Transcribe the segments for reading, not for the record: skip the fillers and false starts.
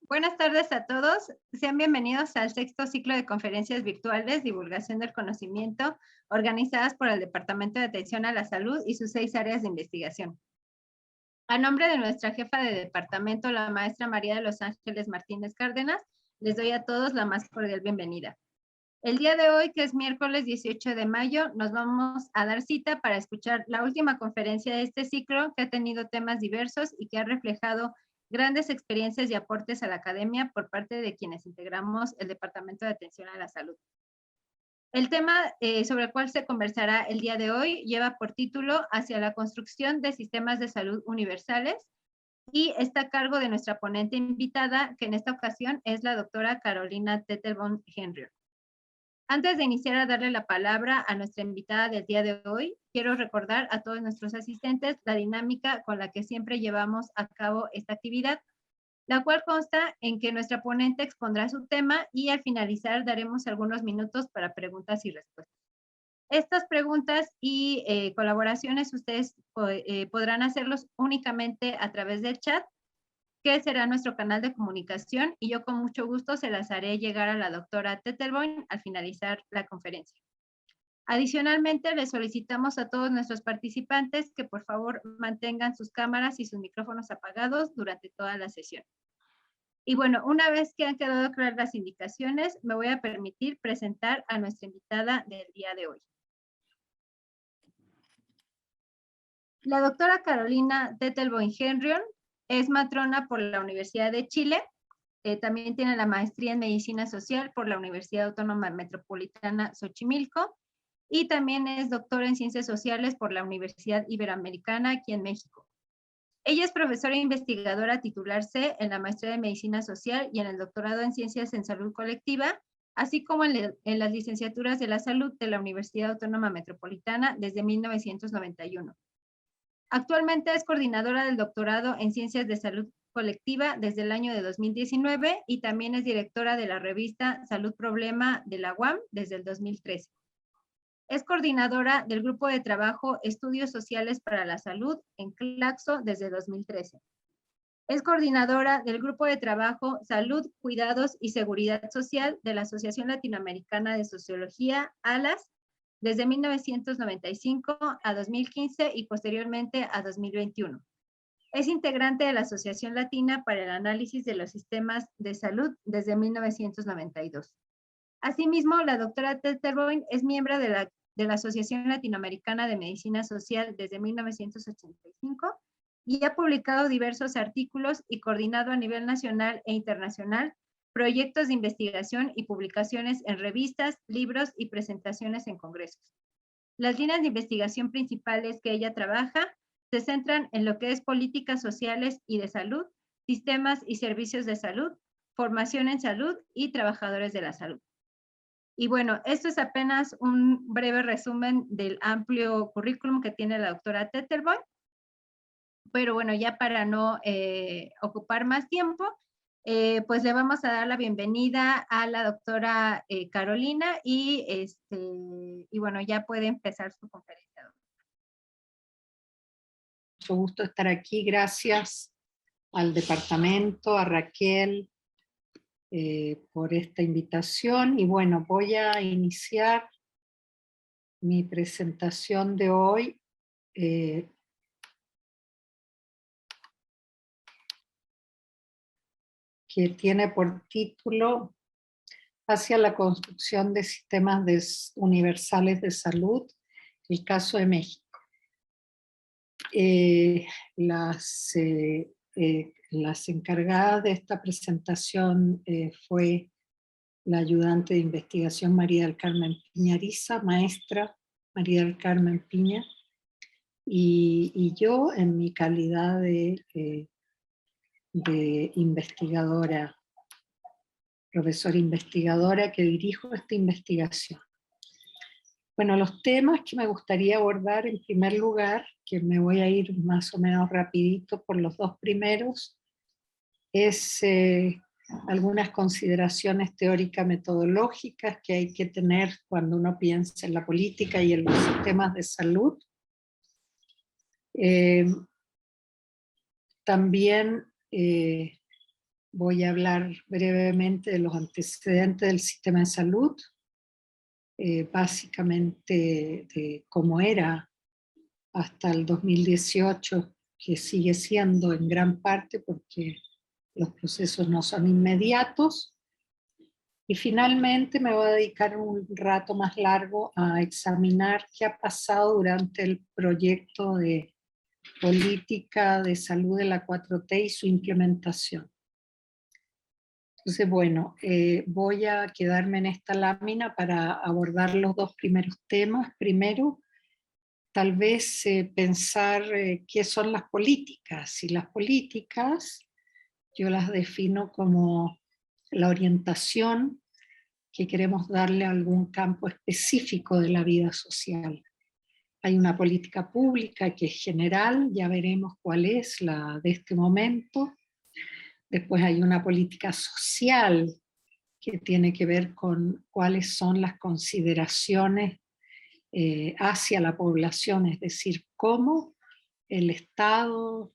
Buenas tardes a todos. Sean bienvenidos al sexto ciclo de conferencias virtuales Divulgación del Conocimiento, organizadas por el Departamento de Atención a la Salud y sus 6 áreas de investigación. A nombre de nuestra jefa de departamento, la maestra María de los Ángeles Martínez Cárdenas, les doy a todos la más cordial bienvenida. El día de hoy, que es miércoles 18 de mayo, nos vamos a dar cita para escuchar la última conferencia de este ciclo, que ha tenido temas diversos y que ha reflejado grandes experiencias y aportes a la academia por parte de quienes integramos el Departamento de Atención a la Salud. El tema sobre el cual se conversará el día de hoy lleva por título Hacia la construcción de sistemas de salud universales y está a cargo de nuestra ponente invitada, que en esta ocasión es la doctora Carolina Tettelborn-Henrion. Antes de iniciar a darle la palabra a nuestra invitada del día de hoy, quiero recordar a todos nuestros asistentes la dinámica con la que siempre llevamos a cabo esta actividad, la cual consta en que nuestra ponente expondrá su tema y al finalizar daremos algunos minutos para preguntas y respuestas. Estas preguntas y colaboraciones ustedes podrán hacerlos únicamente a través del chat, que será nuestro canal de comunicación, y yo con mucho gusto se las haré llegar a la doctora Tettelborn al finalizar la conferencia. Adicionalmente, les solicitamos a todos nuestros participantes que por favor mantengan sus cámaras y sus micrófonos apagados durante toda la sesión. Y bueno, una vez que han quedado claras las indicaciones, me voy a permitir presentar a nuestra invitada del día de hoy. La doctora Carolina Tettelborn-Henrion es matrona por la Universidad de Chile. También tiene la maestría en Medicina Social por la Universidad Autónoma Metropolitana Xochimilco y también es doctora en Ciencias Sociales por la Universidad Iberoamericana aquí en México. Ella es profesora e investigadora titular C en la maestría de Medicina Social y en el doctorado en Ciencias en Salud Colectiva, así como en las licenciaturas de la Salud de la Universidad Autónoma Metropolitana desde 1991. Actualmente es coordinadora del doctorado en Ciencias de Salud Colectiva desde el año de 2019 y también es directora de la revista Salud Problema de la UAM desde el 2013. Es coordinadora del Grupo de Trabajo Estudios Sociales para la Salud en Claxo desde 2013. Es coordinadora del Grupo de Trabajo Salud, Cuidados y Seguridad Social de la Asociación Latinoamericana de Sociología, ALAS, desde 1995 a 2015 y posteriormente a 2021. Es integrante de la Asociación Latina para el Análisis de los Sistemas de Salud desde 1992. Asimismo, la doctora Tettelborn es miembro de la Asociación Latinoamericana de Medicina Social desde 1985 y ha publicado diversos artículos y coordinado a nivel nacional e internacional proyectos de investigación y publicaciones en revistas, libros y presentaciones en congresos. Las líneas de investigación principales que ella trabaja se centran en lo que es políticas sociales y de salud, sistemas y servicios de salud, formación en salud y trabajadores de la salud. Y bueno, esto es apenas un breve resumen del amplio currículum que tiene la doctora Tettelborn, pero bueno, ya para no ocupar más tiempo, pues le vamos a dar la bienvenida a la doctora Carolina y bueno, ya puede empezar su conferencia. Mucho gusto estar aquí, gracias al departamento, a Raquel, por esta invitación. Y bueno, voy a iniciar mi presentación de hoy. Que tiene por título Hacia la construcción de sistemas universales de salud, el caso de México. Las encargadas de esta presentación fue la ayudante de investigación María del Carmen Piñariza, maestra María del Carmen Piña, y yo en mi calidad de investigadora, profesora investigadora que dirijo esta investigación. Bueno, los temas que me gustaría abordar en primer lugar, que me voy a ir más o menos rapidito por los dos primeros, es algunas consideraciones teórico-metodológicas que hay que tener cuando uno piensa en la política y en los sistemas de salud. También voy a hablar brevemente de los antecedentes del sistema de salud, básicamente de cómo era hasta el 2018, que sigue siendo en gran parte porque los procesos no son inmediatos. Y finalmente me voy a dedicar un rato más largo a examinar qué ha pasado durante el proyecto de política de salud de la 4T y su implementación. Entonces, bueno, voy a quedarme en esta lámina para abordar los dos primeros temas. Primero, tal vez pensar qué son las políticas. Y las políticas yo las defino como la orientación que queremos darle a algún campo específico de la vida social. Hay una política pública que es general, ya veremos cuál es la de este momento. Después hay una política social que tiene que ver con cuáles son las consideraciones hacia la población, es decir, cómo el Estado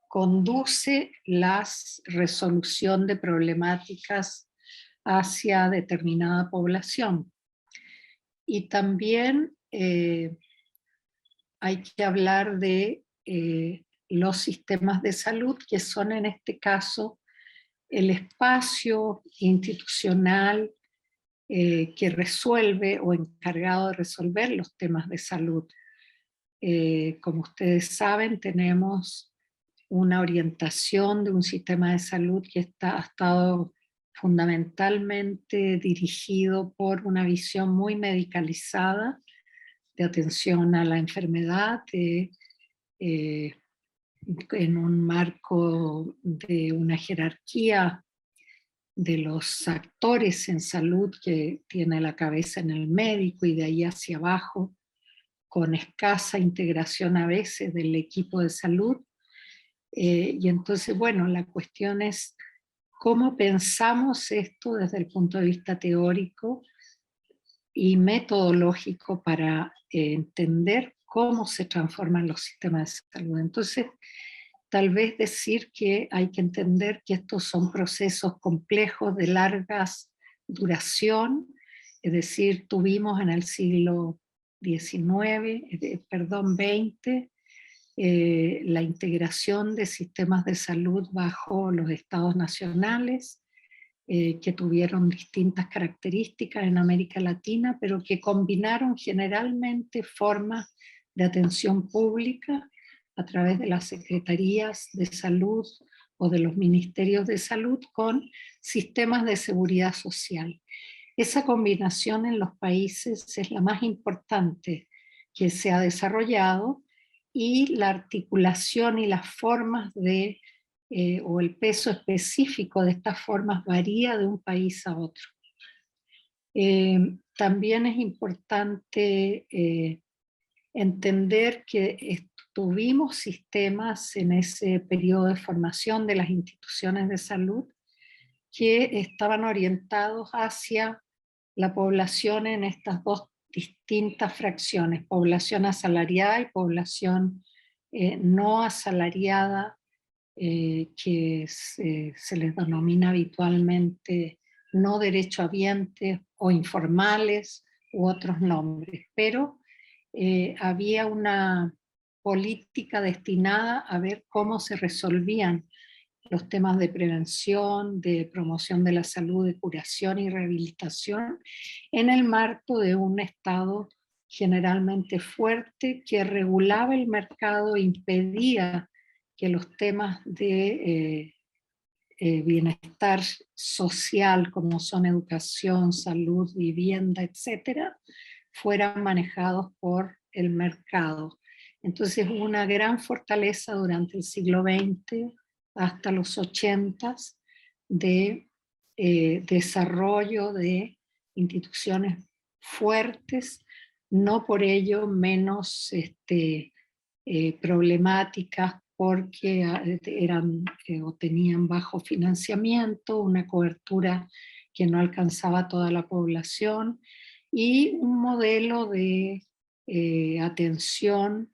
conduce la resolución de problemáticas hacia determinada población. Y también hay que hablar de los sistemas de salud, que son en este caso el espacio institucional que resuelve o encargado de resolver los temas de salud. Como ustedes saben, tenemos una orientación de un sistema de salud que ha estado fundamentalmente dirigido por una visión muy medicalizada de atención a la enfermedad, en un marco de una jerarquía de los actores en salud que tiene la cabeza en el médico y de ahí hacia abajo, con escasa integración a veces del equipo de salud. Y entonces, bueno, la cuestión es cómo pensamos esto desde el punto de vista teórico y metodológico para entender cómo se transforman los sistemas de salud. Entonces, tal vez decir que hay que entender que estos son procesos complejos de largas duración, es decir, tuvimos en el siglo XX, la integración de sistemas de salud bajo los estados nacionales, que tuvieron distintas características en América Latina, pero que combinaron generalmente formas de atención pública a través de las secretarías de salud o de los ministerios de salud con sistemas de seguridad social. Esa combinación en los países es la más importante que se ha desarrollado, y la articulación y las formas de o el peso específico de estas formas varía de un país a otro. También es importante entender que tuvimos sistemas en ese periodo de formación de las instituciones de salud que estaban orientados hacia la población en estas dos distintas fracciones, población asalariada y población no asalariada, que se les denomina habitualmente no derechohabientes o informales u otros nombres, pero había una política destinada a ver cómo se resolvían los temas de prevención, de promoción de la salud, de curación y rehabilitación en el marco de un Estado generalmente fuerte que regulaba el mercado e impedía que los temas de bienestar social, como son educación, salud, vivienda, etcétera, fueran manejados por el mercado. Entonces hubo una gran fortaleza durante el siglo XX hasta los 80 de desarrollo de instituciones fuertes, no por ello menos problemáticas, porque eran o tenían bajo financiamiento, una cobertura que no alcanzaba a toda la población, y un modelo de atención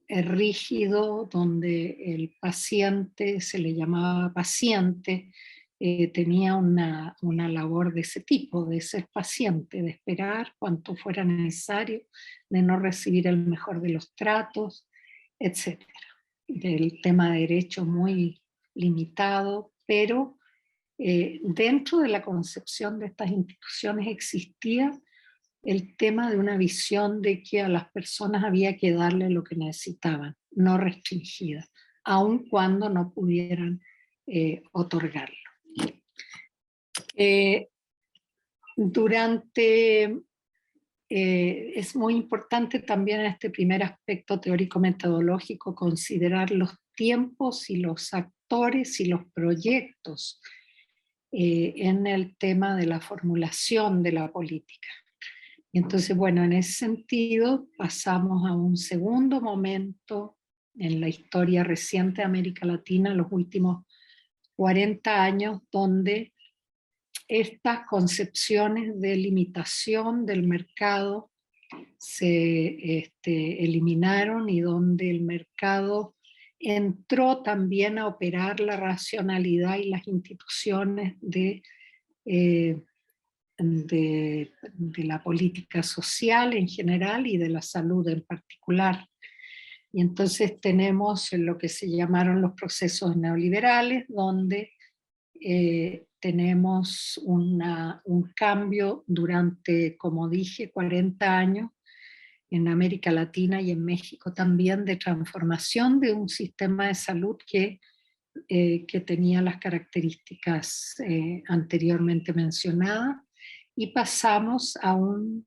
rígido, donde el paciente, se le llamaba paciente, tenía una labor de ese tipo, de ser paciente, de esperar cuanto fuera necesario, de no recibir el mejor de los tratos, etc. Del tema de derecho muy limitado, pero dentro de la concepción de estas instituciones existía el tema de una visión de que a las personas había que darle lo que necesitaban, no restringida, aun cuando no pudieran otorgarlo. Es muy importante también en este primer aspecto teórico-metodológico considerar los tiempos y los actores y los proyectos en el tema de la formulación de la política. Y entonces, bueno, en ese sentido pasamos a un segundo momento en la historia reciente de América Latina, los últimos 40 años, donde estas concepciones de limitación del mercado se eliminaron y donde el mercado entró también a operar la racionalidad y las instituciones de la política social en general y de la salud en particular. Y entonces tenemos lo que se llamaron los procesos neoliberales, donde tenemos un cambio durante, como dije, 40 años en América Latina y en México también, de transformación de un sistema de salud que tenía las características anteriormente mencionadas, y pasamos a un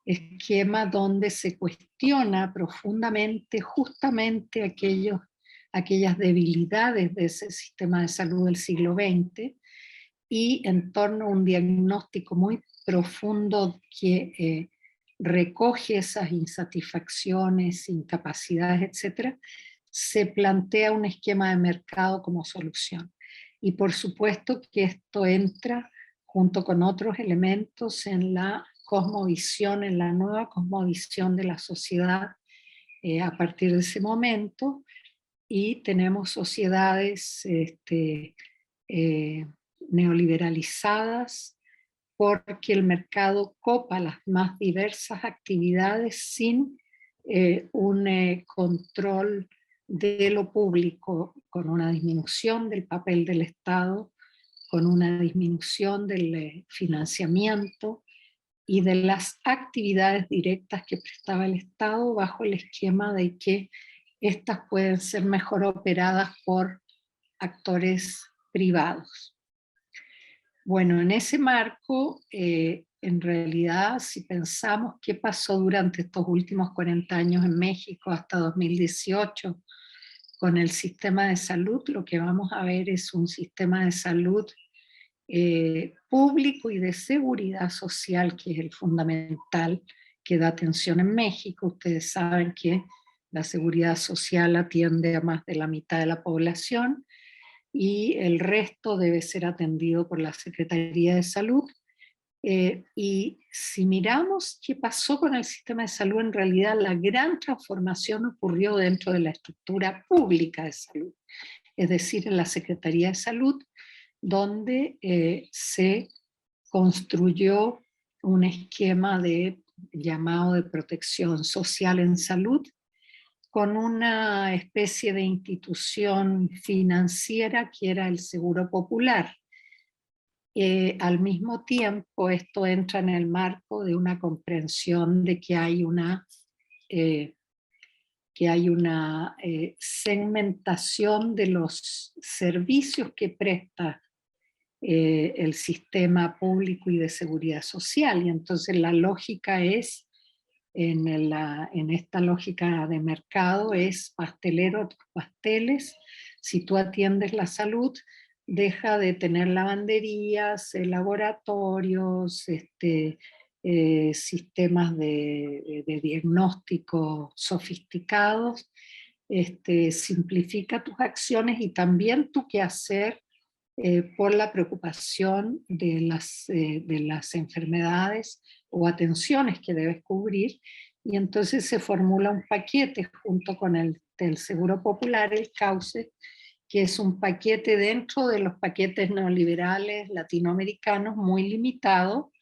esquema donde se cuestiona profundamente justamente aquellas debilidades de ese sistema de salud del siglo XX, y en torno a un diagnóstico muy profundo que recoge esas insatisfacciones, incapacidades, etcétera, se plantea un esquema de mercado como solución. Y por supuesto que esto entra junto con otros elementos en la cosmovisión, en la nueva cosmovisión de la sociedad a partir de ese momento, y tenemos sociedades neoliberalizadas, porque el mercado copa las más diversas actividades sin un control de lo público, con una disminución del papel del Estado, con una disminución del financiamiento y de las actividades directas que prestaba el Estado, bajo el esquema de que estas pueden ser mejor operadas por actores privados. Bueno, en ese marco, en realidad, si pensamos qué pasó durante estos últimos 40 años en México hasta 2018 con el sistema de salud, lo que vamos a ver es un sistema de salud público y de seguridad social, que es el fundamental, que da atención en México. Ustedes saben que la seguridad social atiende a más de la mitad de la población, y el resto debe ser atendido por la Secretaría de Salud. Y si miramos qué pasó con el sistema de salud, en realidad la gran transformación ocurrió dentro de la estructura pública de salud, es decir, en la Secretaría de Salud, donde se construyó un esquema llamado de protección social en salud, con una especie de institución financiera que era el Seguro Popular. Al mismo tiempo, esto entra en el marco de una comprensión de que hay una segmentación de los servicios que presta el sistema público y de seguridad social, y entonces la lógica es, en esta lógica de mercado, es pastelero tus pasteles. Si tú atiendes la salud, deja de tener lavanderías, laboratorios, sistemas de diagnóstico sofisticados, simplifica tus acciones y también tu quehacer por la preocupación de las enfermedades o atenciones que debes cubrir, y entonces se formula un paquete junto con el del Seguro Popular, el Cauce, que es un paquete dentro de los paquetes neoliberales latinoamericanos muy limitado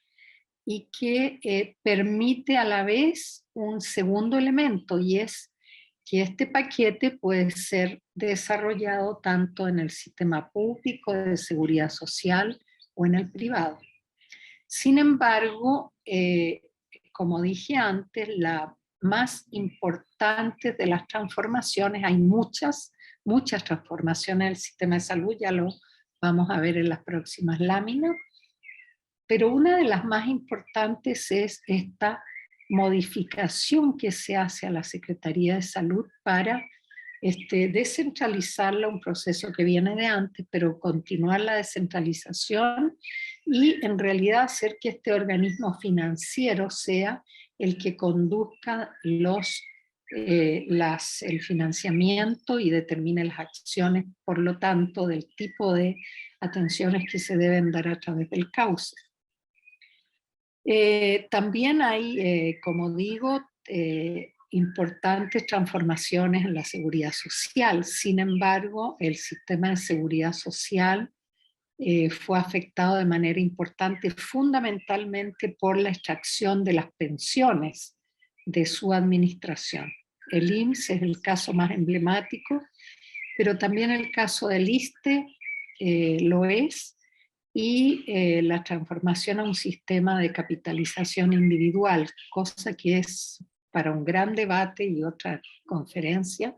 y que permite a la vez un segundo elemento, y es que este paquete puede ser desarrollado tanto en el sistema público de seguridad social o en el privado. Sin embargo, como dije antes, la más importante de las transformaciones, hay muchas transformaciones del sistema de salud, ya lo vamos a ver en las próximas láminas, pero una de las más importantes es esta modificación que se hace a la Secretaría de Salud para descentralizarla, un proceso que viene de antes, pero continuar la descentralización y en realidad hacer que este organismo financiero sea el que conduzca el financiamiento y determine las acciones, por lo tanto, del tipo de atenciones que se deben dar a través del cauce. También hay, como digo, importantes transformaciones en la seguridad social. Sin embargo, el sistema de seguridad social fue afectado de manera importante fundamentalmente por la extracción de las pensiones de su administración. El IMSS es el caso más emblemático, pero también el caso del ISSSTE lo es, y la transformación a un sistema de capitalización individual, cosa que es para un gran debate y otra conferencia,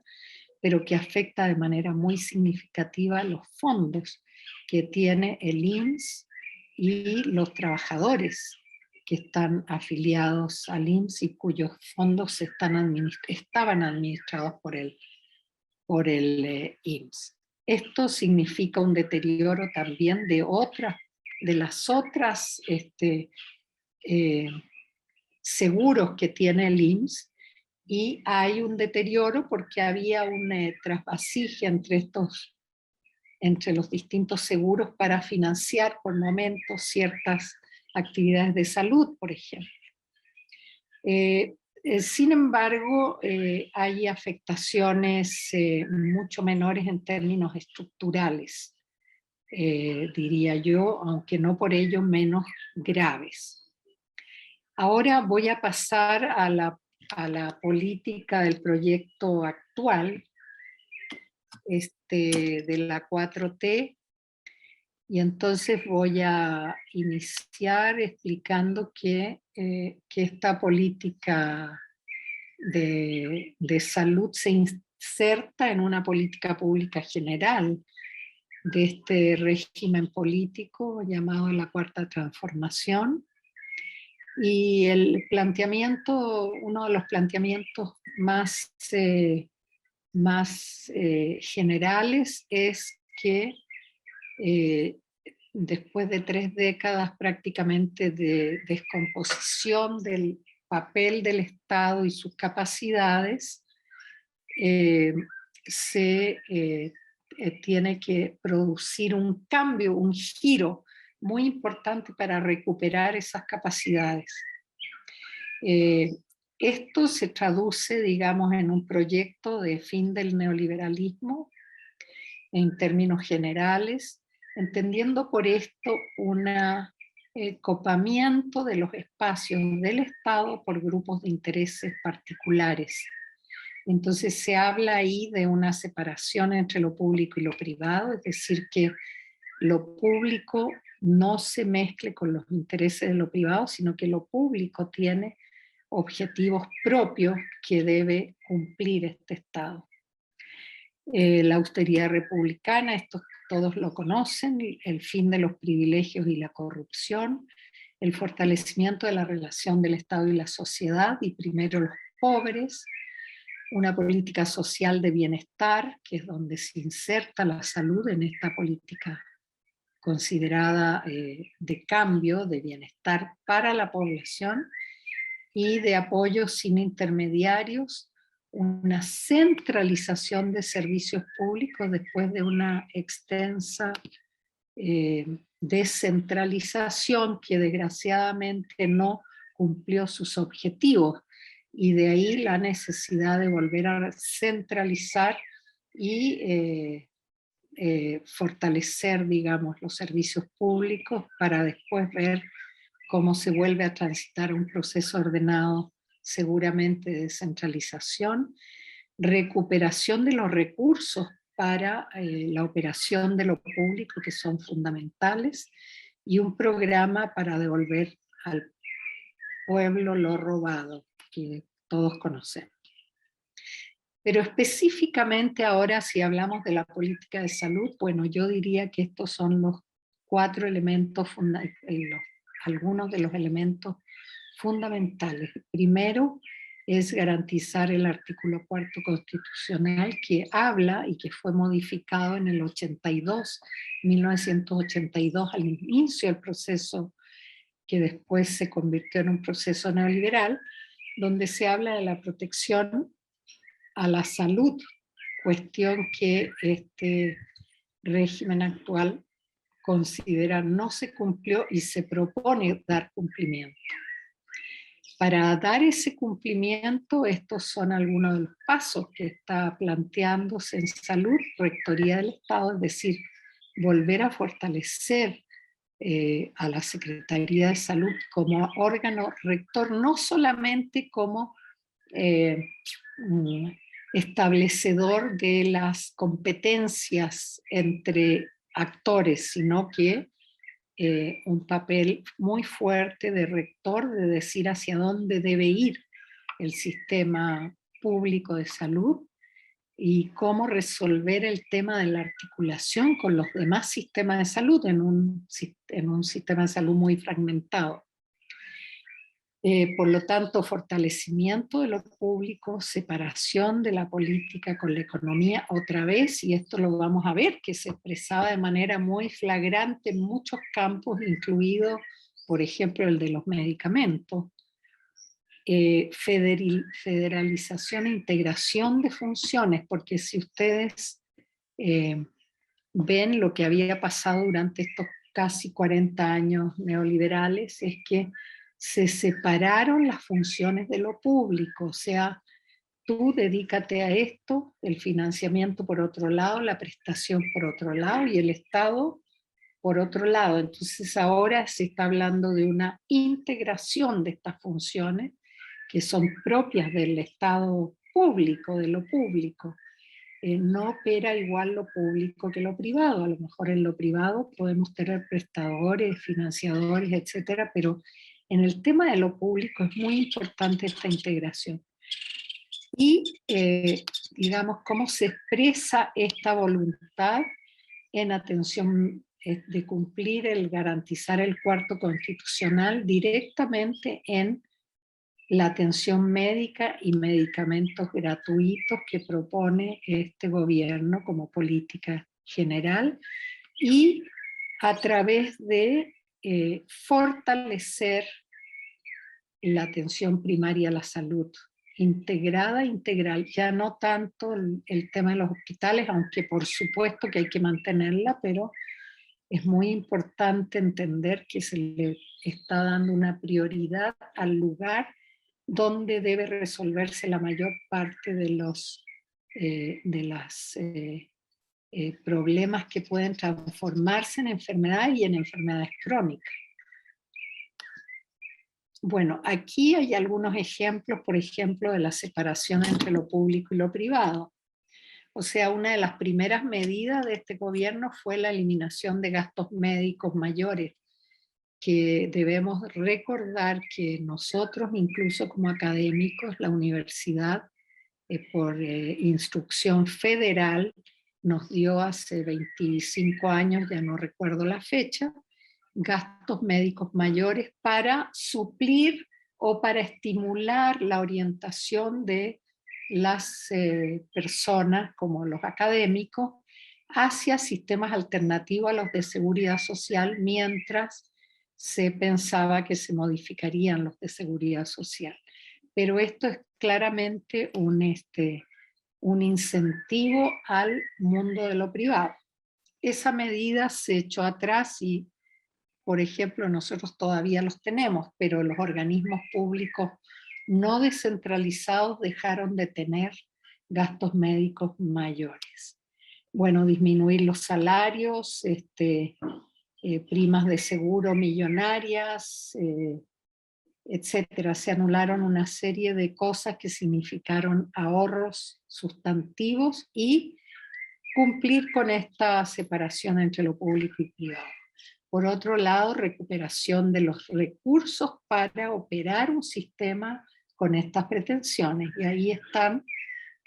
pero que afecta de manera muy significativa los fondos que tiene el IMSS y los trabajadores que están afiliados al IMSS y cuyos fondos estaban administrados por el IMSS. Esto significa un deterioro también de las otras seguros que tiene el IMSS, y hay un deterioro porque había un trasvasije entre los distintos seguros para financiar por momentos ciertas actividades de salud, por ejemplo. Sin embargo, hay afectaciones mucho menores en términos estructurales, diría yo, aunque no por ello menos graves. Ahora voy a pasar a la política del proyecto actual, de la 4T, y entonces voy a iniciar explicando que esta política de salud se inserta en una política pública general de este régimen político llamado la Cuarta Transformación. Y uno de los planteamientos más generales es que después de 3 décadas prácticamente de descomposición del papel del Estado y sus capacidades, se tiene que producir un cambio, un giro muy importante para recuperar esas capacidades. Esto se traduce, digamos, en un proyecto de fin del neoliberalismo en términos generales, entendiendo por esto un copamiento de los espacios del Estado por grupos de intereses particulares. Entonces se habla ahí de una separación entre lo público y lo privado, es decir, que lo público no se mezcle con los intereses de lo privado, sino que lo público tiene objetivos propios que debe cumplir este Estado. La austeridad republicana, esto todos lo conocen, el fin de los privilegios y la corrupción, el fortalecimiento de la relación del Estado y la sociedad, y primero los pobres, una política social de bienestar, que es donde se inserta la salud en esta política considerada de cambio, de bienestar para la población, y de apoyo sin intermediarios, una centralización de servicios públicos después de una extensa descentralización que desgraciadamente no cumplió sus objetivos. y de ahí la necesidad de volver a centralizar y fortalecer, digamos, los servicios públicos para después ver cómo se vuelve a transitar un proceso ordenado, seguramente de descentralización, recuperación de los recursos para la operación de lo público, que son fundamentales, y un programa para devolver al pueblo lo robado, que todos conocemos. Pero específicamente ahora, si hablamos de la política de salud, bueno, yo diría que estos son los 4 elementos, algunos de los elementos fundamentales. Primero es garantizar el artículo 4 constitucional, que habla y que fue modificado en el 82, 1982, al inicio del proceso que después se convirtió en un proceso neoliberal, donde se habla de la protección a la salud, cuestión que este régimen actual considera no se cumplió y se propone dar cumplimiento. Para dar ese cumplimiento, estos son algunos de los pasos que está planteándose en salud, Rectoría del Estado, es decir, volver a fortalecer a la Secretaría de Salud como órgano rector, no solamente como establecedor de las competencias entre actores, sino que un papel muy fuerte de rector, de decir hacia dónde debe ir el sistema público de salud y cómo resolver el tema de la articulación con los demás sistemas de salud en un sistema de salud muy fragmentado. Por lo tanto, fortalecimiento de lo público, separación de la política con la economía otra vez, y esto lo vamos a ver, que se expresaba de manera muy flagrante en muchos campos, incluido, por ejemplo, el de los medicamentos. Federalización e integración de funciones, porque si ustedes ven lo que había pasado durante estos casi 40 años neoliberales, es que se separaron las funciones de lo público, o sea, tú dedícate a esto, el financiamiento por otro lado, la prestación por otro lado y el Estado por otro lado. Entonces ahora se está hablando de una integración de estas funciones que son propias del Estado público, de lo público. No opera igual lo público que lo privado. A lo mejor en lo privado podemos tener prestadores, financiadores, etcétera, pero en el tema de lo público es muy importante esta integración. Y, digamos, cómo se expresa esta voluntad en atención de cumplir garantizar el cuarto constitucional directamente en la atención médica y medicamentos gratuitos que propone este gobierno como política general, y a través de fortalecer la atención primaria a la salud, integrada, integral, ya no tanto el tema de los hospitales, aunque por supuesto que hay que mantenerla, pero es muy importante entender que se le está dando una prioridad al lugar donde debe resolverse la mayor parte de los problemas que pueden transformarse en enfermedades y en enfermedades crónicas. Bueno, aquí hay algunos ejemplos, por ejemplo, de la separación entre lo público y lo privado. O sea, una de las primeras medidas de este gobierno fue la eliminación de gastos médicos mayores, que debemos recordar que nosotros, incluso como académicos, la universidad, por instrucción federal, nos dio hace 25 años, ya no recuerdo la fecha, gastos médicos mayores para suplir o para estimular la orientación de las personas, como los académicos, hacia sistemas alternativos a los de seguridad social, mientras se pensaba que se modificarían los de seguridad social. Pero esto es claramente un incentivo al mundo de lo privado. Esa medida se echó atrás y, por ejemplo, nosotros todavía los tenemos, pero los organismos públicos no descentralizados dejaron de tener gastos médicos mayores. Bueno, disminuir los salarios, primas de seguro millonarias, etcétera. Se anularon una serie de cosas que significaron ahorros sustantivos y cumplir con esta separación entre lo público y privado. Por otro lado, recuperación de los recursos para operar un sistema con estas pretensiones. Y ahí están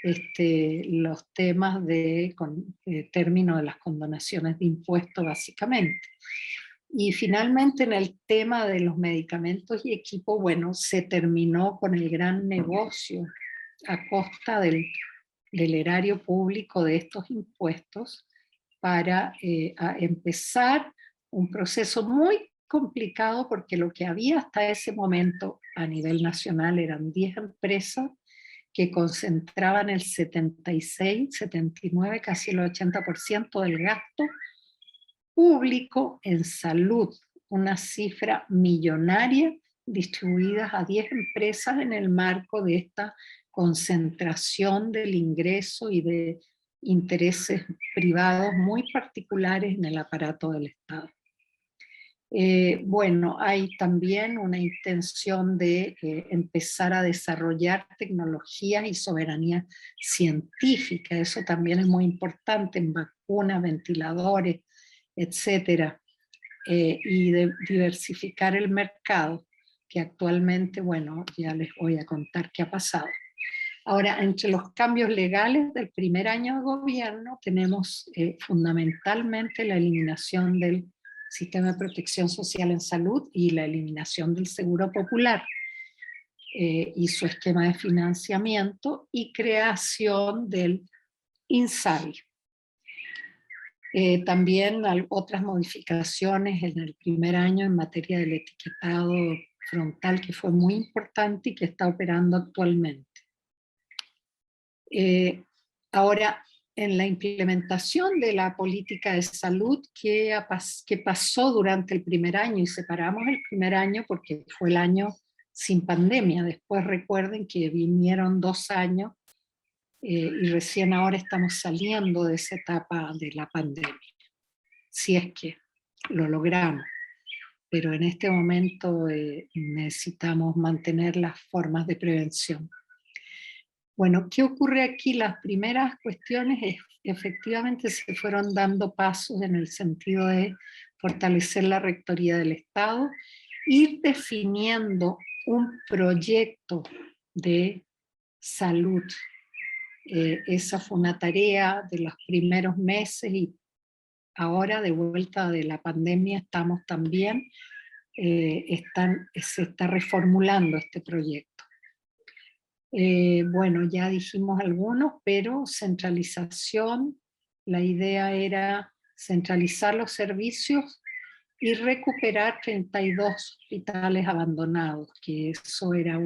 los temas de término de las condonaciones de impuestos básicamente. Y finalmente en el tema de los medicamentos y equipo, bueno, se terminó con el gran negocio a costa del erario público de estos impuestos para empezar un proceso muy complicado, porque lo que había hasta ese momento a nivel nacional eran 10 empresas que concentraban el 76, 79, casi el 80% del gasto público en salud, una cifra millonaria distribuidas a 10 empresas en el marco de esta concentración del ingreso y de intereses privados muy particulares en el aparato del Estado. Bueno, hay también una intención de empezar a desarrollar tecnologías y soberanía científica. Eso también es muy importante en vacunas, ventiladores, etcétera. Y de diversificar el mercado, que actualmente, bueno, ya les voy a contar qué ha pasado. Ahora, entre los cambios legales del primer año de gobierno tenemos fundamentalmente la eliminación del sistema de protección social en salud y la eliminación del seguro popular y su esquema de financiamiento y creación del INSABI. También otras modificaciones en el primer año en materia del etiquetado frontal, que fue muy importante y que está operando actualmente. Ahora, en la implementación de la política de salud que pasó durante el primer año, y separamos el primer año porque fue el año sin pandemia, después recuerden que vinieron 2 años y recién ahora estamos saliendo de esa etapa de la pandemia, si es que lo logramos. Pero en este momento necesitamos mantener las formas de prevención. Bueno, ¿qué ocurre aquí? Las primeras cuestiones efectivamente se fueron dando pasos en el sentido de fortalecer la rectoría del Estado, ir definiendo un proyecto de salud. Esa fue una tarea de los primeros meses y ahora de vuelta de la pandemia estamos también, se está reformulando este proyecto. Bueno, ya dijimos algunos, pero centralización, la idea era centralizar los servicios y recuperar 32 hospitales abandonados, que eso era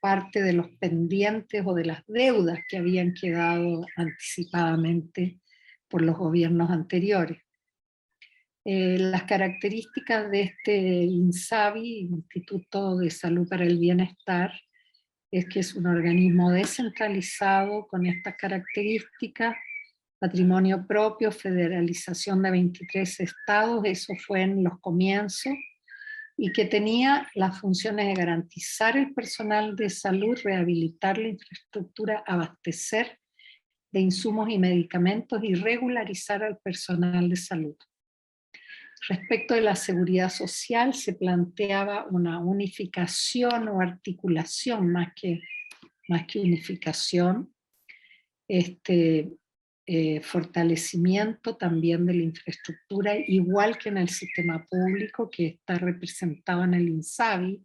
parte de los pendientes o de las deudas que habían quedado anticipadamente por los gobiernos anteriores. Las características de este INSABI, Instituto de Salud para el Bienestar, es que es un organismo descentralizado con estas características, patrimonio propio, federalización de 23 estados, eso fue en los comienzos, y que tenía las funciones de garantizar el personal de salud, rehabilitar la infraestructura, abastecer de insumos y medicamentos y regularizar al personal de salud. Respecto de la seguridad social, se planteaba una unificación o articulación más que unificación, fortalecimiento también de la infraestructura, igual que en el sistema público, que está representado en el INSABI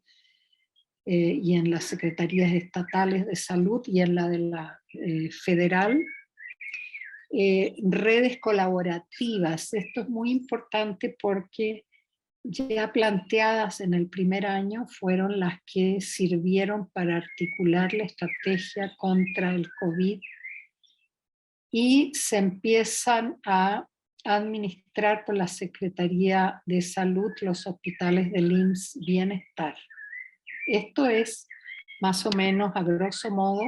y en las secretarías estatales de salud y en la de la federal. Redes colaborativas, esto es muy importante porque ya planteadas en el primer año fueron las que sirvieron para articular la estrategia contra el COVID y se empiezan a administrar por la Secretaría de Salud los hospitales del IMSS Bienestar. Esto es más o menos, a grosso modo,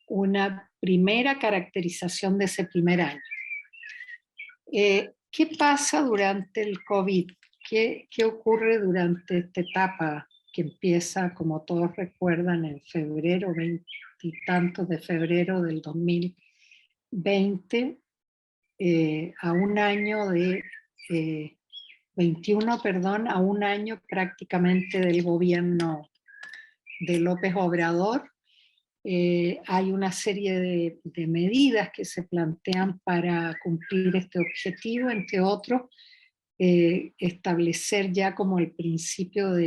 una primera caracterización de ese primer año. ¿Qué pasa durante el COVID? ¿Qué ocurre durante esta etapa que empieza, como todos recuerdan, en febrero, 20 y tantos de febrero del 2020, a un año de 21, perdón, a un año prácticamente del gobierno de López Obrador? Hay una serie de medidas que se plantean para cumplir este objetivo, entre otros, establecer ya como el principio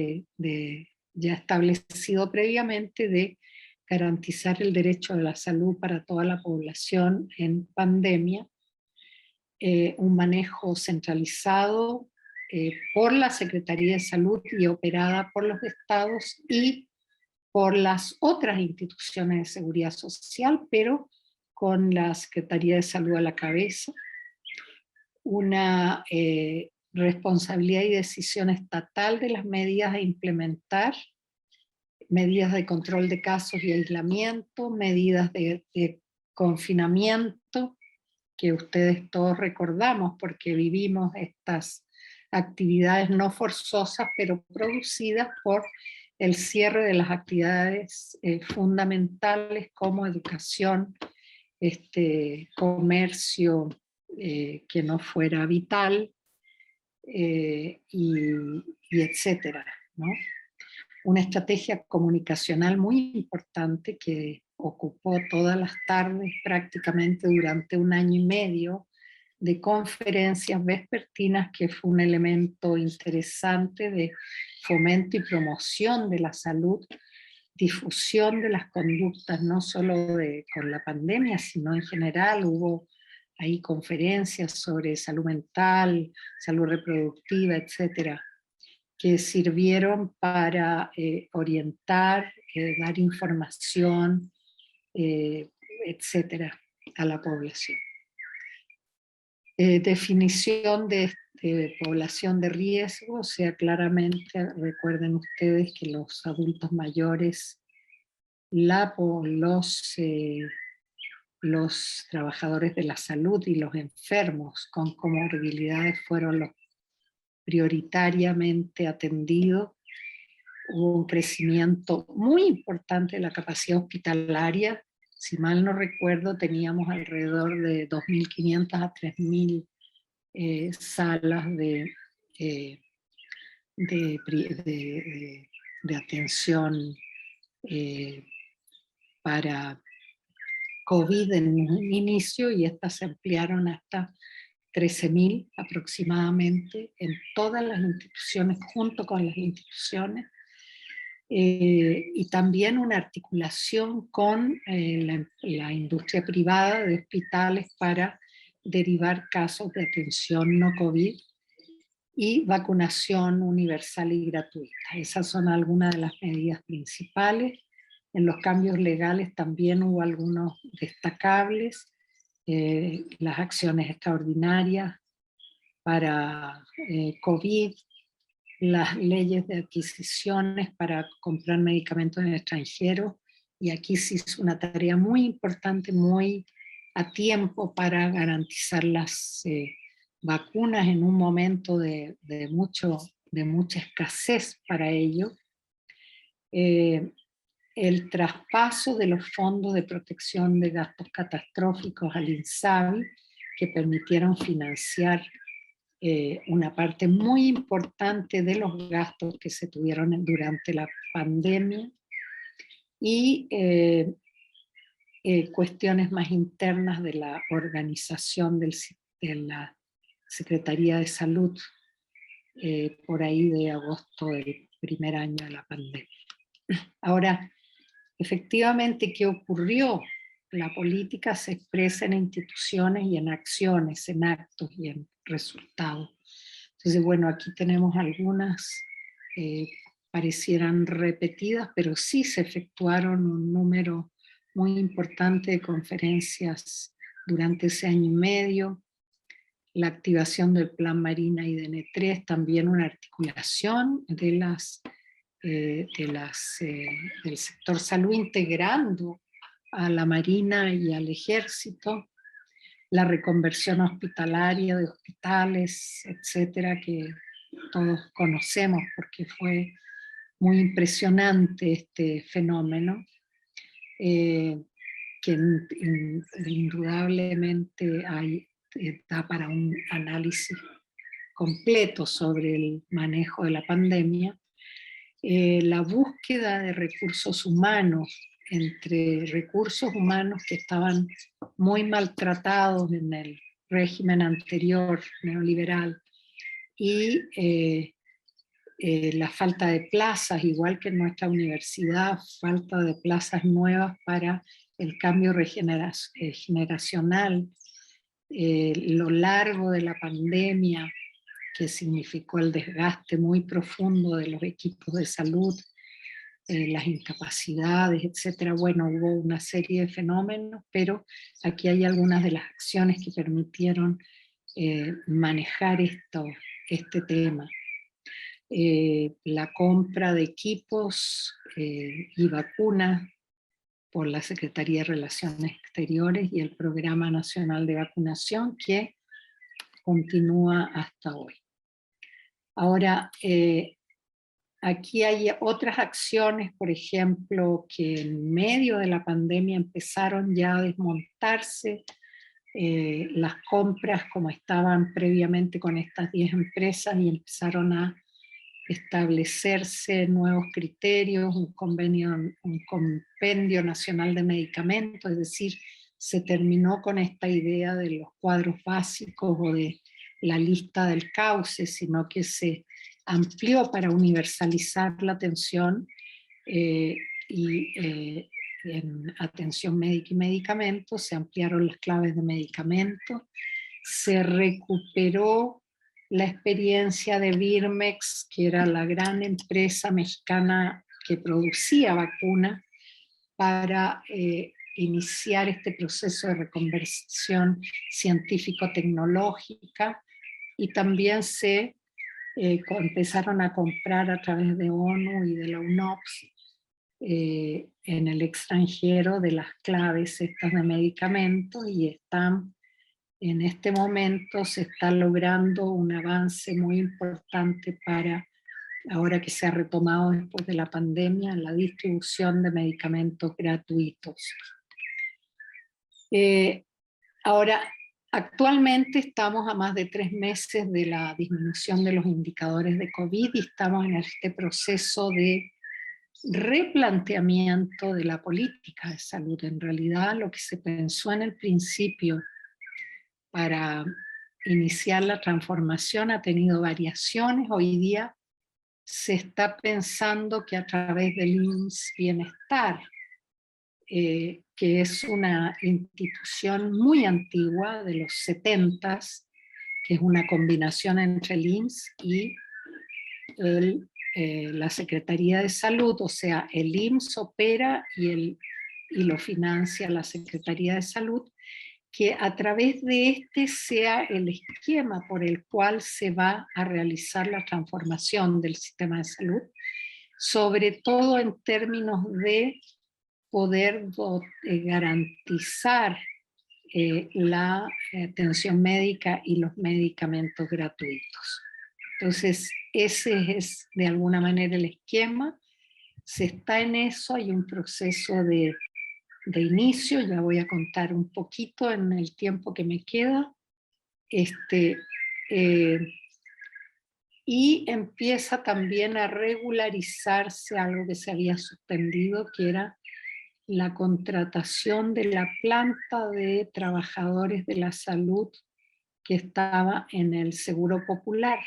ya establecido previamente de garantizar el derecho a la salud para toda la población en pandemia, un manejo centralizado por la Secretaría de Salud y operada por los estados y por las otras instituciones de seguridad social, pero con la Secretaría de Salud a la cabeza, una responsabilidad y decisión estatal de las medidas a implementar, medidas de control de casos y aislamiento, medidas de confinamiento, que ustedes todos recordamos porque vivimos estas actividades no forzosas, pero producidas por el cierre de las actividades fundamentales como educación, comercio que no fuera vital, y etcétera, ¿no? Una estrategia comunicacional muy importante que ocupó todas las tardes prácticamente durante un año y medio, de conferencias vespertinas, que fue un elemento interesante de fomento y promoción de la salud, difusión de las conductas, no solo con la pandemia, sino en general. Hubo ahí conferencias sobre salud mental, salud reproductiva, etcétera, que sirvieron para orientar, dar información, etcétera, a la población. Definición de población de riesgo, o sea, claramente recuerden ustedes que los adultos mayores, los trabajadores de la salud y los enfermos con comorbilidades fueron los prioritariamente atendidos. Hubo un crecimiento muy importante de la capacidad hospitalaria. Si mal no recuerdo, teníamos alrededor de 2.500 a 3.000 salas de atención para COVID en un inicio, y estas se ampliaron hasta 13.000 aproximadamente en todas las instituciones, junto con las instituciones, y también una articulación con la industria privada de hospitales para derivar casos de atención no COVID y vacunación universal y gratuita. Esas son algunas de las medidas principales. En los cambios legales también hubo algunos destacables, las acciones extraordinarias para COVID, las leyes de adquisiciones para comprar medicamentos en el extranjero, y aquí se hizo una tarea muy importante, muy a tiempo, para garantizar las vacunas en un momento de mucha escasez para ello. El traspaso de los fondos de protección de gastos catastróficos al INSABI, que permitieron financiar una parte muy importante de los gastos que se tuvieron durante la pandemia, y cuestiones más internas de la organización de la Secretaría de Salud, por ahí de agosto del primer año de la pandemia. Ahora, efectivamente, ¿qué ocurrió? La política se expresa en instituciones y en acciones, en actos y en resultados. Entonces, bueno, aquí tenemos algunas, parecieran repetidas, pero sí se efectuaron un número muy importante de conferencias durante ese año y medio. La activación del Plan Marina y de N3, también una articulación de las del sector salud, integrando a la Marina y al Ejército, la reconversión hospitalaria de hospitales, etcétera, que todos conocemos porque fue muy impresionante este fenómeno, que indudablemente da para un análisis completo sobre el manejo de la pandemia. La búsqueda de recursos humanos, entre recursos humanos que estaban muy maltratados en el régimen anterior neoliberal y la falta de plazas, igual que en nuestra universidad, falta de plazas nuevas para el cambio generacional, lo largo de la pandemia, que significó el desgaste muy profundo de los equipos de salud, las incapacidades, etcétera. Bueno, hubo una serie de fenómenos, pero aquí hay algunas de las acciones que permitieron manejar este tema. La compra de equipos y vacunas por la Secretaría de Relaciones Exteriores y el Programa Nacional de Vacunación, que continúa hasta hoy. Ahora, aquí hay otras acciones, por ejemplo, que en medio de la pandemia empezaron ya a desmontarse las compras como estaban previamente con estas 10 empresas y empezaron a establecerse nuevos criterios, un compendio nacional de medicamentos, es decir, se terminó con esta idea de los cuadros básicos o de la lista del cauce, sino que se amplió para universalizar la atención en atención médica y medicamentos, se ampliaron las claves de medicamentos, se recuperó la experiencia de Birmex, que era la gran empresa mexicana que producía vacunas, para iniciar este proceso de reconversión científico-tecnológica, y también se empezaron a comprar a través de ONU y de la UNOPS en el extranjero de las claves estas de medicamentos, y en este momento se está logrando un avance muy importante para, ahora que se ha retomado después de la pandemia, la distribución de medicamentos gratuitos. Ahora, actualmente estamos a más de 3 meses de la disminución de los indicadores de COVID y estamos en este proceso de replanteamiento de la política de salud. En realidad, lo que se pensó en el principio para iniciar la transformación ha tenido variaciones. Hoy día se está pensando que a través del IMSS Bienestar, que es una institución muy antigua, de los 70s, que es una combinación entre el IMSS y la Secretaría de Salud, o sea, el IMSS opera y lo financia la Secretaría de Salud, que a través de este sea el esquema por el cual se va a realizar la transformación del sistema de salud, sobre todo en términos de poder garantizar la atención médica y los medicamentos gratuitos. Entonces, ese es de alguna manera el esquema. Se está en eso, hay un proceso de inicio, ya voy a contar un poquito en el tiempo que me queda. Y empieza también a regularizarse algo que se había suspendido, que era la contratación de la planta de trabajadores de la salud que estaba en el Seguro Popular.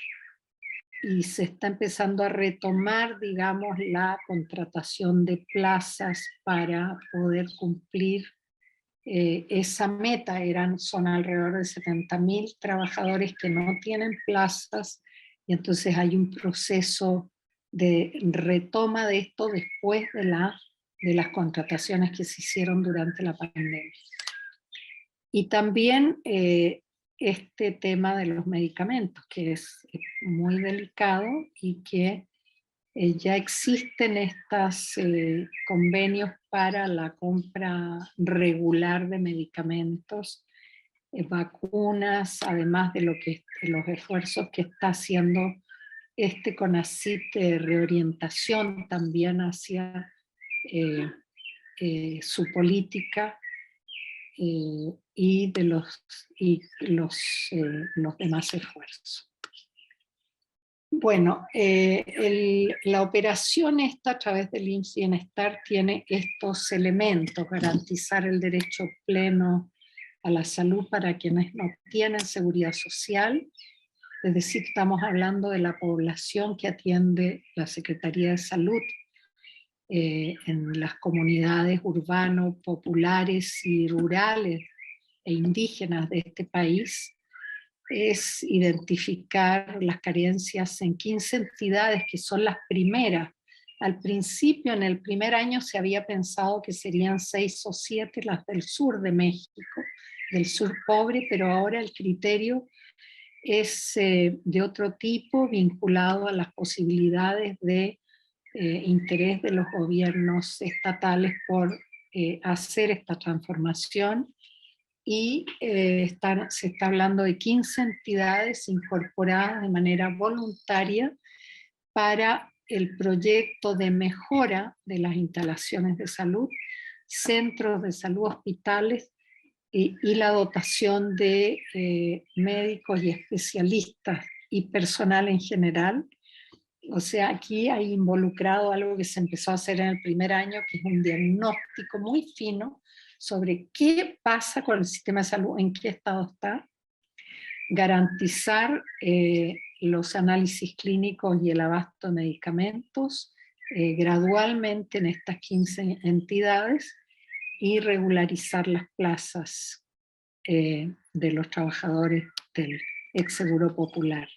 Y se está empezando a retomar, digamos, la contratación de plazas para poder cumplir esa meta. Son alrededor de 70.000 trabajadores que no tienen plazas, y entonces hay un proceso de retoma de esto después de las contrataciones que se hicieron durante la pandemia. Y también este tema de los medicamentos, que es muy delicado y que Ya existen estos convenios para la compra regular de medicamentos, vacunas, además de los esfuerzos que está haciendo este CONACYT de reorientación también hacia su política y los demás esfuerzos. Bueno, la operación esta a través del IMSS Bienestar tiene estos elementos: garantizar el derecho pleno a la salud para quienes no tienen seguridad social, es decir, estamos hablando de la población que atiende la Secretaría de Salud en las comunidades urbanas, populares y rurales e indígenas de este país. Es identificar las carencias en 15 entidades que son las primeras. Al principio, en el primer año, se había pensado que serían 6 o 7 las del sur de México, del sur pobre, pero ahora el criterio es de otro tipo, vinculado a las posibilidades de interés de los gobiernos estatales por hacer esta transformación. Y se está hablando de 15 entidades incorporadas de manera voluntaria para el proyecto de mejora de las instalaciones de salud, centros de salud, hospitales y la dotación de médicos y especialistas y personal en general. O sea, aquí hay involucrado algo que se empezó a hacer en el primer año, que es un diagnóstico muy fino sobre qué pasa con el sistema de salud, en qué estado está, garantizar los análisis clínicos y el abasto de medicamentos gradualmente en estas 15 entidades y regularizar las plazas de los trabajadores del ex Seguro Popular.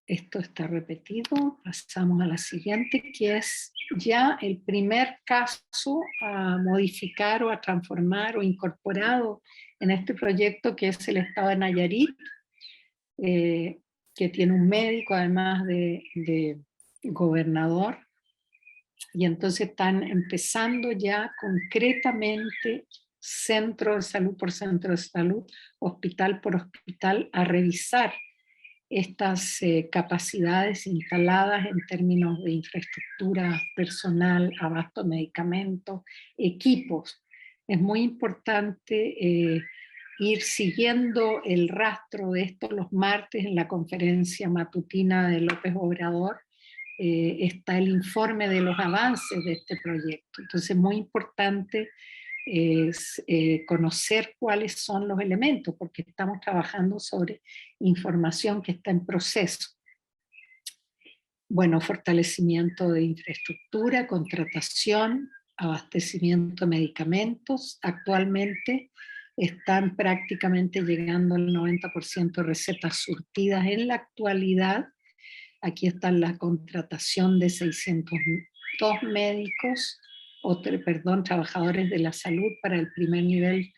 Esto está repetido, pasamos a la siguiente, que es ya el primer caso a modificar o a transformar o incorporado en este proyecto, que es el estado de Nayarit, que tiene un médico además de gobernador, y entonces están empezando ya concretamente centro de salud por centro de salud, hospital por hospital, a revisar estas capacidades instaladas en términos de infraestructura personal, abasto de medicamentos, equipos. Es muy importante ir siguiendo el rastro de esto los martes en la conferencia matutina de López Obrador. Está el informe de los avances de este proyecto. Entonces es muy importante conocer cuáles son los elementos, porque estamos trabajando sobre información que está en proceso. Bueno, fortalecimiento de infraestructura, contratación, abastecimiento de medicamentos. Actualmente están prácticamente llegando al 90% de recetas surtidas en la actualidad. Aquí está la contratación de 602 médicos, trabajadores de la salud para el primer nivel,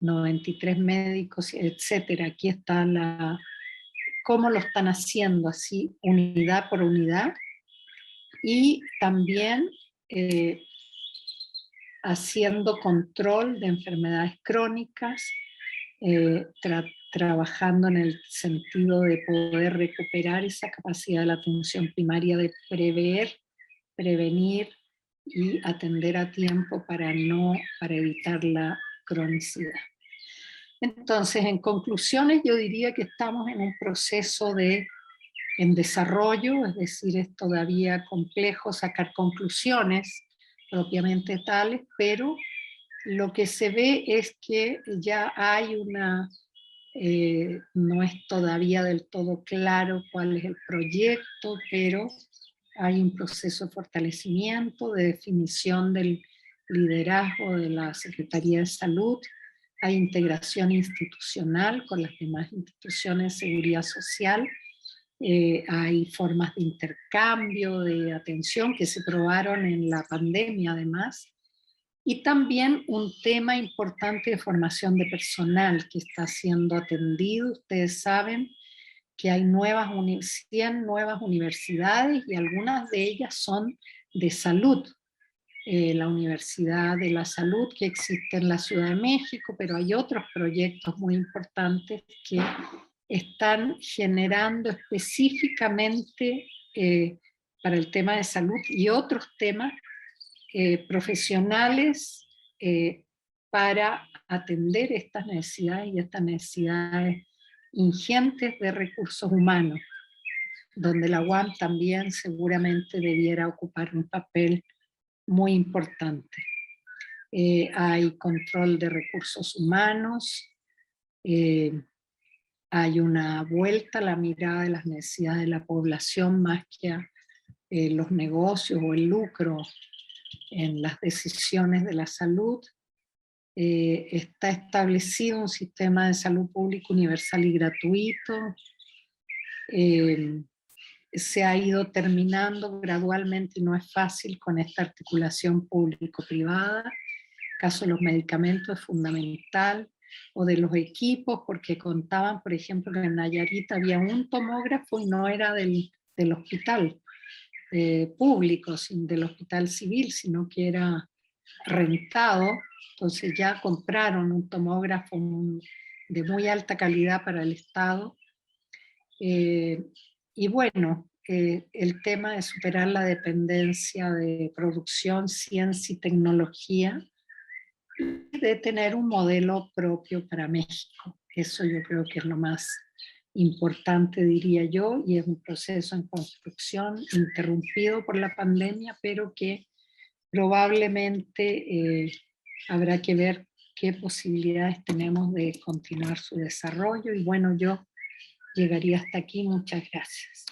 93 médicos, etcétera. Aquí está cómo lo están haciendo, así unidad por unidad, y también haciendo control de enfermedades crónicas, trabajando en el sentido de poder recuperar esa capacidad de la atención primaria de prevenir y atender a tiempo para evitar la cronicidad. Entonces, en conclusiones, yo diría que estamos en un proceso en desarrollo, es decir, es todavía complejo sacar conclusiones propiamente tales, pero lo que se ve es que ya hay no es todavía del todo claro cuál es el proyecto, pero hay un proceso de fortalecimiento, de definición del liderazgo de la Secretaría de Salud, hay integración institucional con las demás instituciones de seguridad social, hay formas de intercambio, de atención que se probaron en la pandemia además, y también un tema importante de formación de personal que está siendo atendido. Ustedes saben que hay 100 nuevas universidades y algunas de ellas son de salud. La Universidad de la Salud que existe en la Ciudad de México, pero hay otros proyectos muy importantes que están generando específicamente para el tema de salud y otros temas profesionales para atender estas necesidades y estas necesidades ingentes de recursos humanos, donde la UAM también seguramente debiera ocupar un papel muy importante. Hay control de recursos humanos, hay una vuelta a la mirada de las necesidades de la población más que a los negocios o el lucro en las decisiones de la salud. Está establecido un sistema de salud público universal y gratuito. Se ha ido terminando gradualmente y no es fácil con esta articulación público-privada. El caso de los medicamentos es fundamental, o de los equipos, porque contaban, por ejemplo, que en Nayarit había un tomógrafo y no era del hospital público, del hospital civil, sino que era rentado. Entonces ya compraron un tomógrafo de muy alta calidad para el Estado. Y bueno, el tema de superar la dependencia de producción, ciencia y tecnología, de tener un modelo propio para México. Eso yo creo que es lo más importante, diría yo, y es un proceso en construcción interrumpido por la pandemia, pero que probablemente habrá que ver qué posibilidades tenemos de continuar su desarrollo. Y bueno, yo llegaría hasta aquí. Muchas gracias.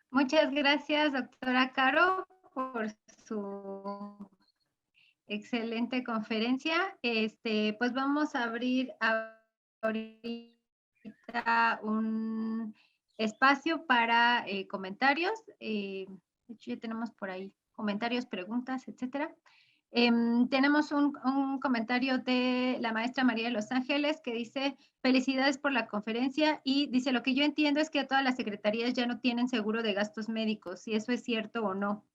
Muchas gracias, doctora Caro, por su excelente conferencia. Pues vamos a abrir ahorita un espacio para comentarios. De hecho, ya tenemos por ahí comentarios, preguntas, etcétera. Tenemos un comentario de la maestra María de Los Ángeles que dice: felicidades por la conferencia, y dice: lo que yo entiendo es que todas las secretarías ya no tienen seguro de gastos médicos, si eso es cierto o no.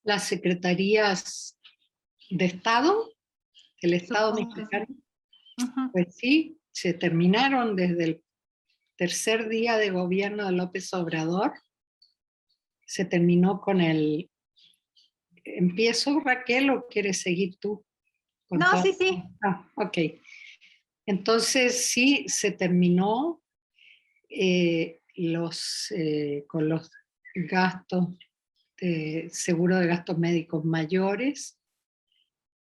Las secretarías de Estado, el Estado Supongo que sí. mexicano, pues sí, se terminaron desde el tercer día de gobierno de López Obrador. Se terminó con el... ¿Empiezo, Raquel, o quieres seguir tú? No, sí, sí. Ah, ok. Entonces sí, se terminó con los gastos de seguro de gastos médicos mayores,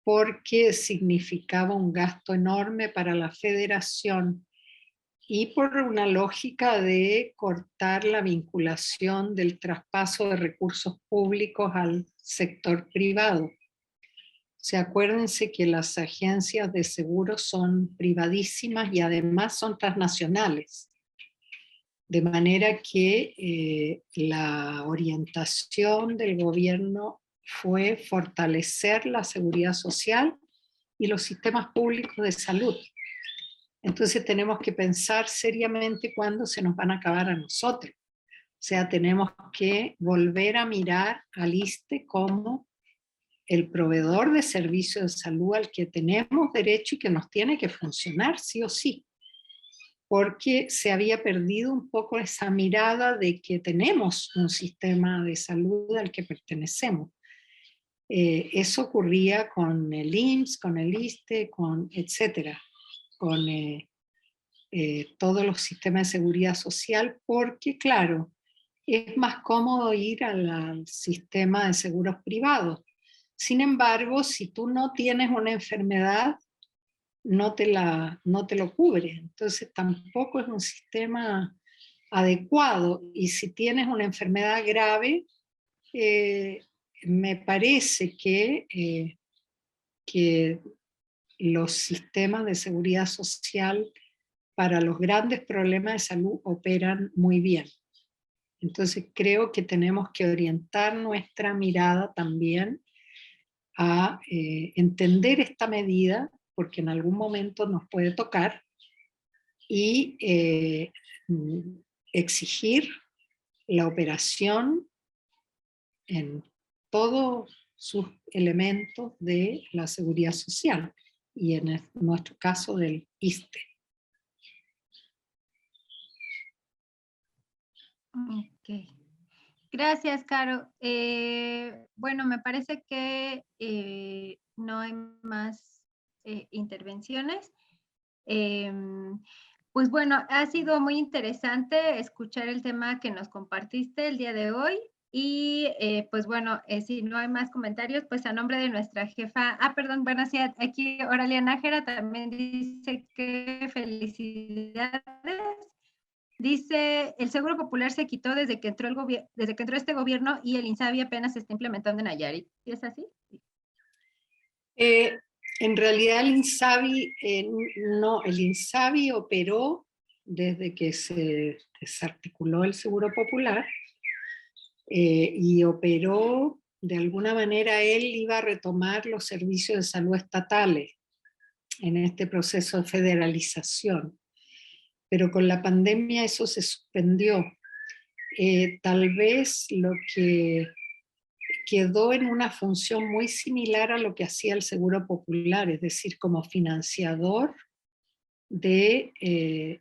porque significaba un gasto enorme para la federación y por una lógica de cortar la vinculación del traspaso de recursos públicos al sector privado. Acuérdense que las agencias de seguros son privadísimas y además son transnacionales. De manera que la orientación del gobierno fue fortalecer la seguridad social y los sistemas públicos de salud. Entonces tenemos que pensar seriamente cuándo se nos van a acabar a nosotros. O sea, tenemos que volver a mirar al ISSSTE como el proveedor de servicios de salud al que tenemos derecho y que nos tiene que funcionar sí o sí, porque se había perdido un poco esa mirada de que tenemos un sistema de salud al que pertenecemos. Eso ocurría con el IMSS, con el ISSSTE, etcétera, con todos los sistemas de seguridad social, porque claro, es más cómodo ir al sistema de seguros privados. Sin embargo, si tú no tienes una enfermedad, no te lo cubre. Entonces tampoco es un sistema adecuado. Y si tienes una enfermedad grave, me parece que los sistemas de seguridad social para los grandes problemas de salud operan muy bien. Entonces creo que tenemos que orientar nuestra mirada también a entender esta medida, porque en algún momento nos puede tocar, y exigir la operación en todos sus elementos de la seguridad social, y en nuestro caso del ISSSTE. Ok. Gracias, Caro. Bueno, me parece que no hay más intervenciones. Pues bueno, ha sido muy interesante escuchar el tema que nos compartiste el día de hoy. Y pues bueno, si no hay más comentarios, pues a nombre de nuestra jefa, perdón, bueno, sí, aquí Oralia Nájera también dice que felicidades. Dice, el Seguro Popular se quitó desde que entró este gobierno y el INSABI apenas se está implementando en Nayarit. ¿Sí es así? En realidad el INSABI, no, el INSABI operó desde que se desarticuló el Seguro Popular, y operó, de alguna manera él iba a retomar los servicios de salud estatales en este proceso de federalización, pero con la pandemia eso se suspendió. Tal vez lo que quedó en una función muy similar a lo que hacía el Seguro Popular, es decir, como financiador de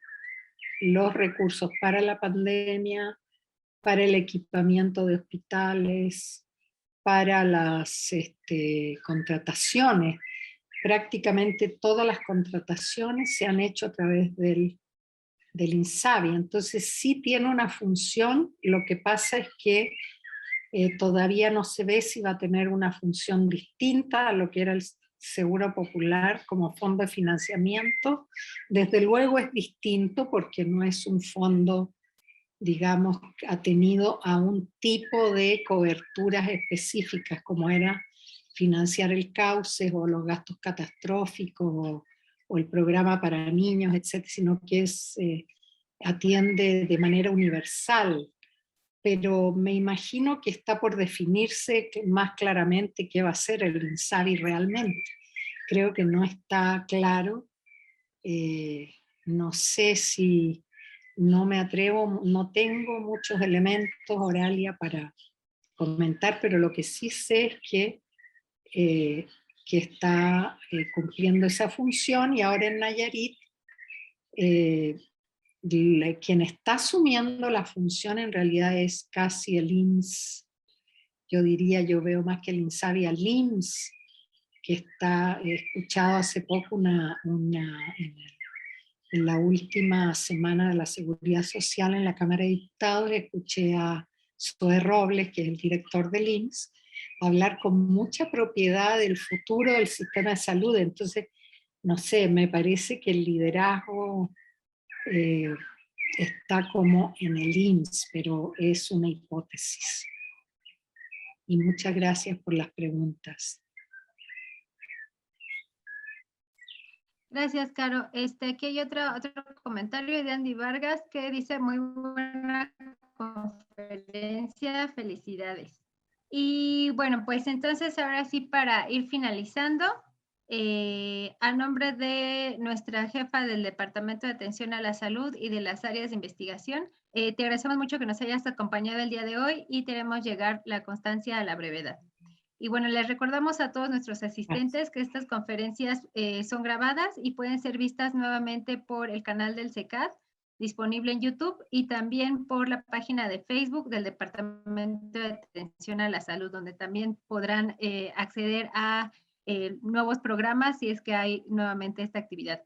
los recursos para la pandemia, para el equipamiento de hospitales, para las contrataciones. Prácticamente todas las contrataciones se han hecho a través del INSABI, entonces sí tiene una función, lo que pasa es que todavía no se ve si va a tener una función distinta a lo que era el Seguro Popular como fondo de financiamiento. Desde luego es distinto porque no es un fondo, digamos, atenido a un tipo de coberturas específicas como era financiar el cauce o los gastos catastróficos o el programa para niños, etcétera, sino que atiende de manera universal. Pero me imagino que está por definirse más claramente qué va a ser el INSABI realmente. Creo que no está claro. No sé si no me atrevo, no tengo muchos elementos, Oralia, para comentar, pero lo que sí sé es que está cumpliendo esa función, y ahora en Nayarit quien está asumiendo la función en realidad es casi el IMSS. Yo diría, yo veo más que el INSABI al IMSS, que he escuchado hace poco en la última semana de la Seguridad Social en la Cámara de Diputados, escuché a Zoe Robles, que es el director del IMSS, hablar con mucha propiedad del futuro del sistema de salud. Entonces, no sé, me parece que el liderazgo está como en el IMSS, pero es una hipótesis. Y muchas gracias por las preguntas. Gracias, Caro. Aquí hay otro comentario de Andy Vargas que dice, muy buena conferencia, felicidades. Y bueno, pues entonces ahora sí, para ir finalizando, a nombre de nuestra jefa del Departamento de Atención a la Salud y de las áreas de investigación, te agradecemos mucho que nos hayas acompañado el día de hoy y te haremos llegar la constancia a la brevedad. Y bueno, les recordamos a todos nuestros asistentes que estas conferencias son grabadas y pueden ser vistas nuevamente por el canal del CECAD, disponible en YouTube, y también por la página de Facebook del Departamento de Atención a la Salud, donde también podrán acceder a nuevos programas si es que hay nuevamente esta actividad.